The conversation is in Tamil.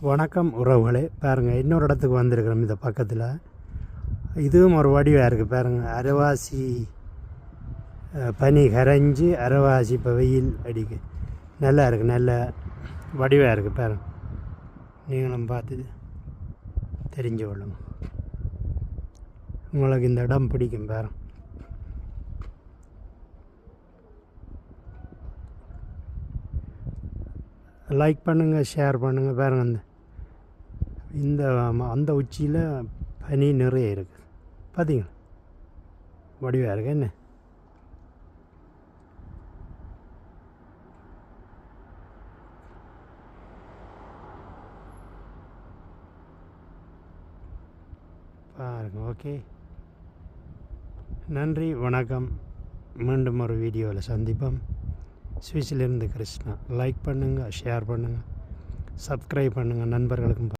வணக்கம் உறவுகளே, பாருங்கள் இன்னொரு இடத்துக்கு வந்திருக்கிறோம். இந்த பக்கத்தில் இதுவும் ஒரு வடிவாக இருக்குது பாருங்கள். அரைவாசி பனி கரைஞ்சி அரைவாசி இப்போ வெயில் அடிக்கு நல்லா இருக்குது, நல்ல வடிவாக இருக்குது பாருங்கள். நீங்களும் பார்த்து தெரிஞ்சு கொள்ளுங்க, உங்களுக்கு இந்த இடம் பிடிக்கும் பாருங்கள். லைக் பண்ணுங்கள், ஷேர் பண்ணுங்கள். பாருங்கள் இந்த அந்த உச்சியில் பனி நிறைய இருக்குது பார்த்தீங்களா, வடிவாக இருக்கு என்ன. பாருங்க. ஓகே, நன்றி, வணக்கம். மீண்டும் ஒரு வீடியோவில் சந்திப்போம். சுவிஸிலிருந்து கிருஷ்ணா. லைக் பண்ணுங்கள், ஷேர் பண்ணுங்கள், சப்ஸ்கிரைப் பண்ணுங்கள், நண்பர்களுக்கும்